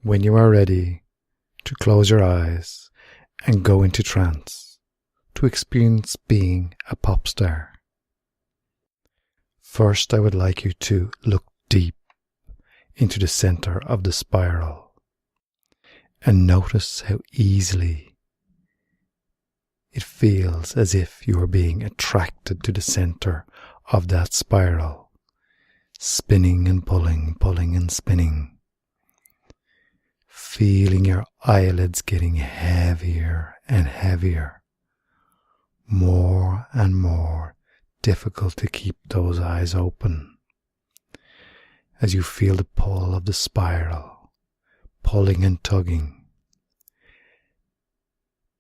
when you are ready to close your eyes and go into trance to experience being a pop star. First, I would like you to look deep into the center of the spiral and notice how easily it feels as if you are being attracted to the center of that spiral, spinning and pulling, pulling and spinning, feeling your eyelids getting heavier and heavier, more and more difficult to keep those eyes open as you feel the pull of the spiral, pulling and tugging.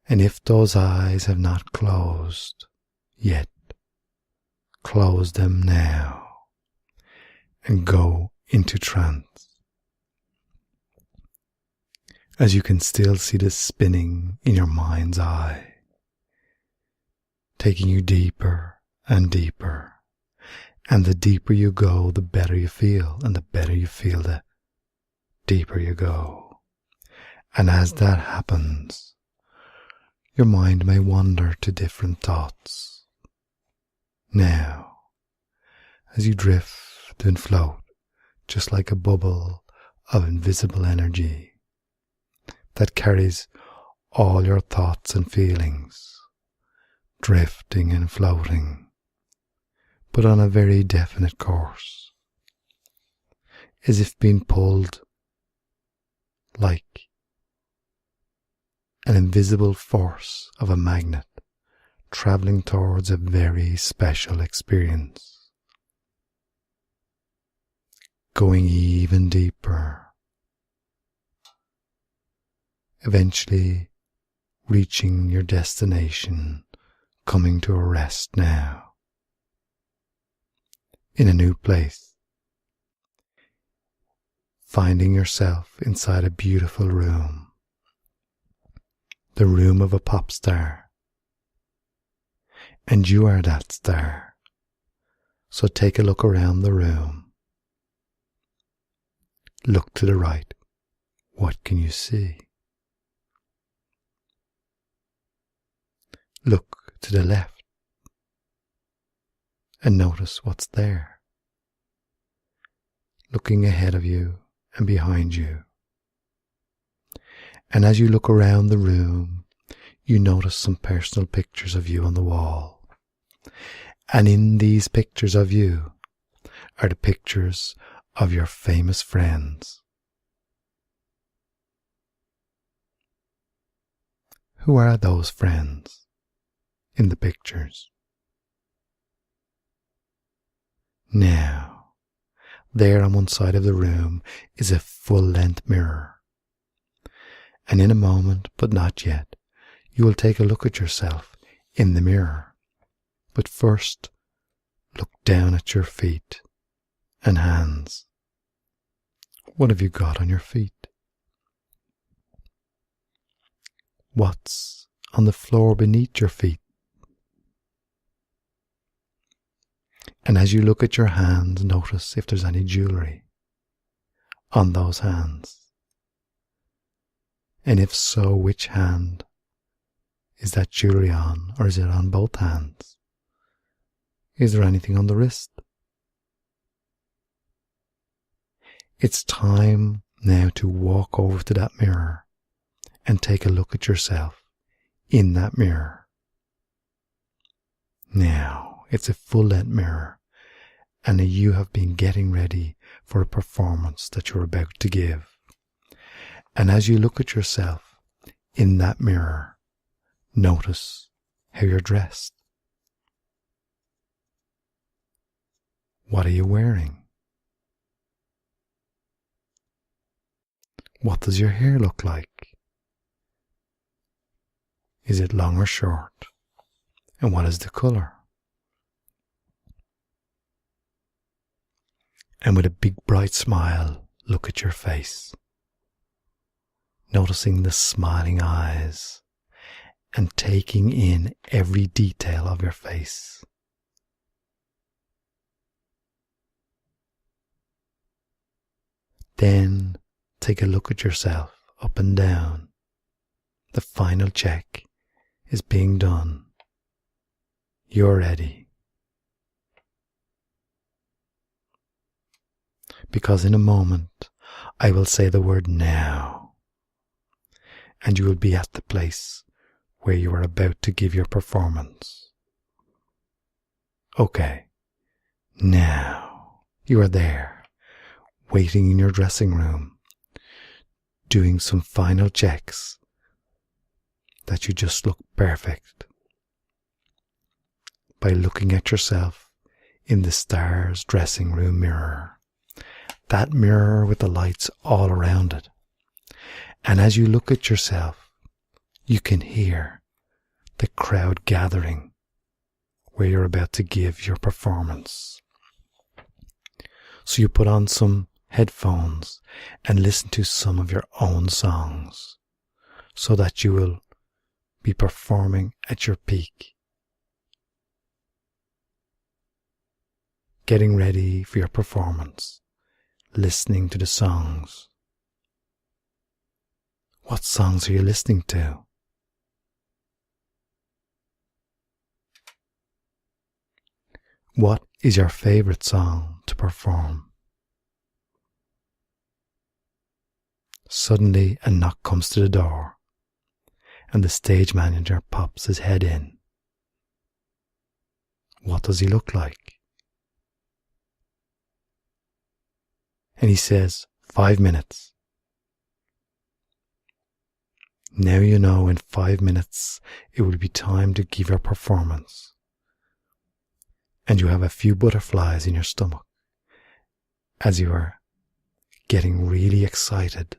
And if those eyes have not closed yet, close them now and go into trance. As you can still see the spinning in your mind's eye, taking you deeper and deeper. And the deeper you go, the better you feel. And the better you feel, the deeper you go. And as that happens, your mind may wander to different thoughts. Now, as you drift and float, just like a bubble of invisible energy that carries all your thoughts and feelings, drifting and floating, but on a very definite course, as if being pulled like an invisible force of a magnet, traveling towards a very special experience, going even deeper, eventually reaching your destination, coming to a rest now, in a new place, finding yourself inside a beautiful room, the room of a pop star, and you are that star. So take a look around the room. Look to the right. What can you see? Look to the left and notice what's there. Looking ahead of you and behind you. And as you look around the room, you notice some personal pictures of you on the wall. And in these pictures of you are the pictures of your famous friends. Who are those friends in the pictures? Now, there on one side of the room is a full-length mirror. And in a moment, but not yet, you will take a look at yourself in the mirror. But first, look down at your feet and hands. What have you got on your feet? What's on the floor beneath your feet? And as you look at your hands, notice if there's any jewelry on those hands. And if so, which hand is that jewelry on, or is it on both hands? Is there anything on the wrist? It's time now to walk over to that mirror and take a look at yourself in that mirror. Now, it's a full-length mirror, and you have been getting ready for a performance that you're about to give. And as you look at yourself in that mirror, notice how you're dressed. What are you wearing? What does your hair look like? Is it long or short? And what is the color? And with a big bright smile, look at your face. Noticing the smiling eyes and taking in every detail of your face. Then take a look at yourself up and down. The final check is being done. You're ready. Because in a moment, I will say the word now, and you will be at the place where you are about to give your performance. Okay, now you are there, waiting in your dressing room, doing some final checks that you just look perfect by looking at yourself in the star's dressing room mirror. That mirror with the lights all around it. And as you look at yourself, you can hear the crowd gathering where you're about to give your performance. So you put on some headphones and listen to some of your own songs so that you will be performing at your peak. Getting ready for your performance. Listening to the songs. What songs are you listening to? What is your favorite song to perform? Suddenly a knock comes to the door, and the stage manager pops his head in. What does he look like? And he says, 5 minutes. Now you know in 5 minutes it will be time to give your performance. And you have a few butterflies in your stomach as you are getting really excited,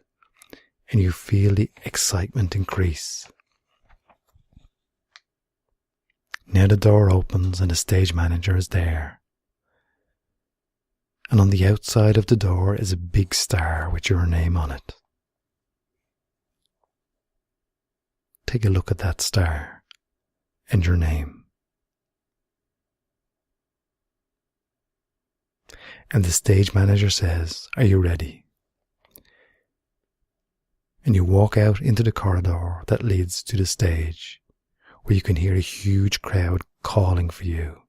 and you feel the excitement increase. Now the door opens and the stage manager is there. And on the outside of the door is a big star with your name on it. Take a look at that star and your name. And the stage manager says, "Are you ready?" And you walk out into the corridor that leads to the stage, where you can hear a huge crowd calling for you.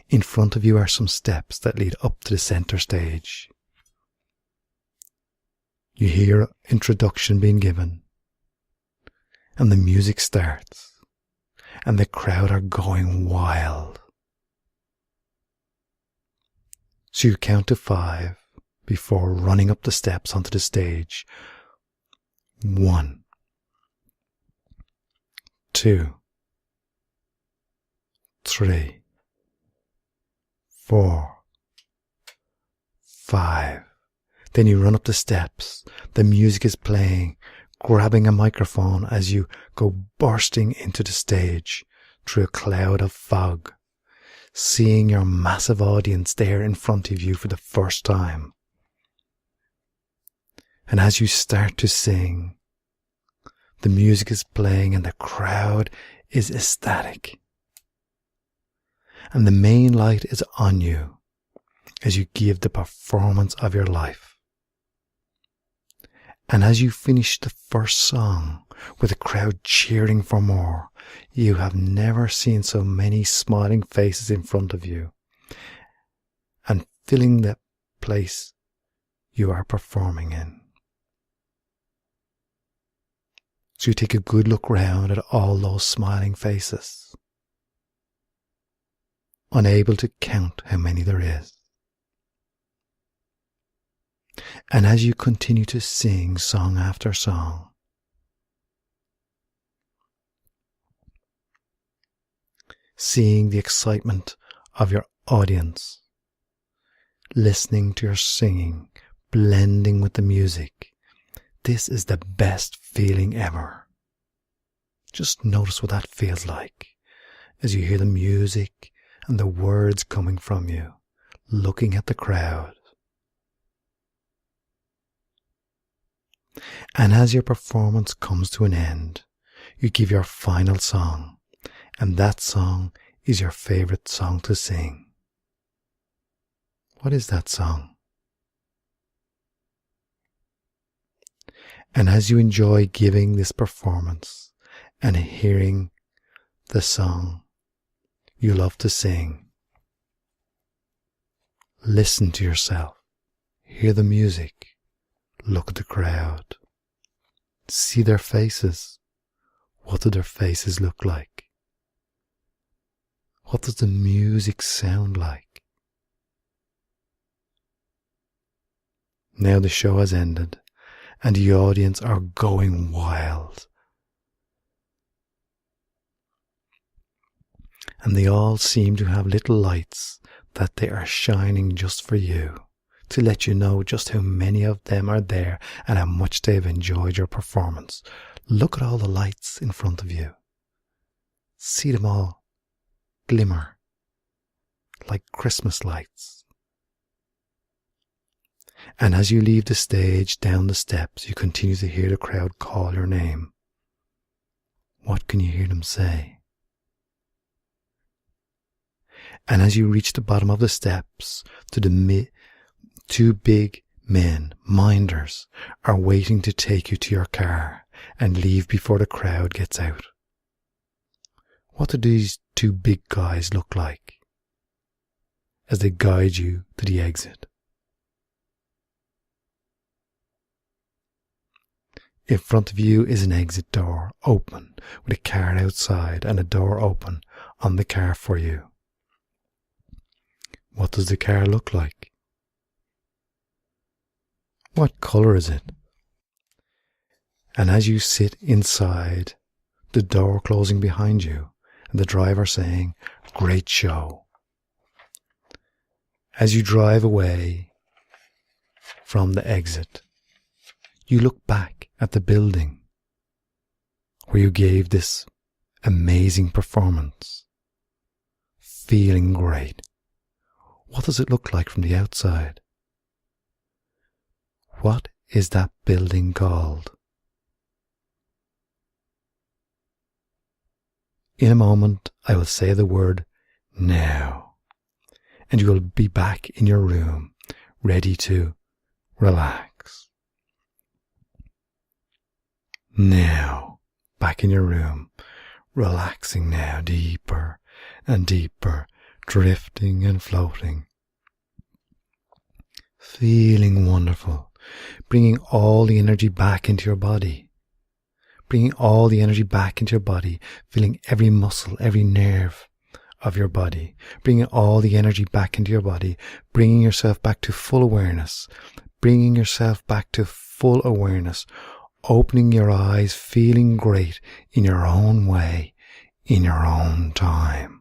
In front of you are some steps that lead up to the center stage. You hear introduction being given, and the music starts, and the crowd are going wild. So you count to 5 before running up the steps onto the stage. 1, 2, 3, 4, 5. Then you run up the steps. The music is playing, grabbing a microphone as you go bursting into the stage through a cloud of fog, seeing your massive audience there in front of you for the first time. And as you start to sing, the music is playing and the crowd is ecstatic. And the main light is on you as you give the performance of your life. And as you finish the first song with the crowd cheering for more, you have never seen so many smiling faces in front of you and filling the place you are performing in. So you take a good look round at all those smiling faces, unable to count how many there is. And as you continue to sing song after song, seeing the excitement of your audience, listening to your singing, blending with the music, this is the best feeling ever. Just notice what that feels like as you hear the music and the words coming from you, looking at the crowd. And as your performance comes to an end, you give your final song, and that song is your favorite song to sing. What is that song? And as you enjoy giving this performance and hearing the song you love to sing, listen to yourself, hear the music, look at the crowd, see their faces. What do their faces look like? What does the music sound like? Now the show has ended and the audience are going wild. And they all seem to have little lights that they are shining just for you, to let you know just how many of them are there and how much they've enjoyed your performance. Look at all the lights in front of you. See them all glimmer like Christmas lights. And as you leave the stage down the steps, you continue to hear the crowd call your name. What can you hear them say? And as you reach the bottom of the steps, two big men, minders, are waiting to take you to your car and leave before the crowd gets out. What do these two big guys look like as they guide you to the exit? In front of you is an exit door open with a car outside and a door open on the car for you. What does the car look like? What colour is it? And as you sit inside, the door closing behind you and the driver saying, "Great show." As you drive away from the exit, you look back at the building where you gave this amazing performance, feeling great. What does it look like from the outside? What is that building called? In a moment, I will say the word now, and you will be back in your room, ready to relax. Now, back in your room, relaxing now, deeper and deeper, drifting and floating, feeling wonderful, bringing all the energy back into your body. Bringing all the energy back into your body, feeling every muscle, every nerve of your body, bringing all the energy back into your body, bringing yourself back to full awareness, bringing yourself back to full awareness, opening your eyes, feeling great in your own way, in your own time.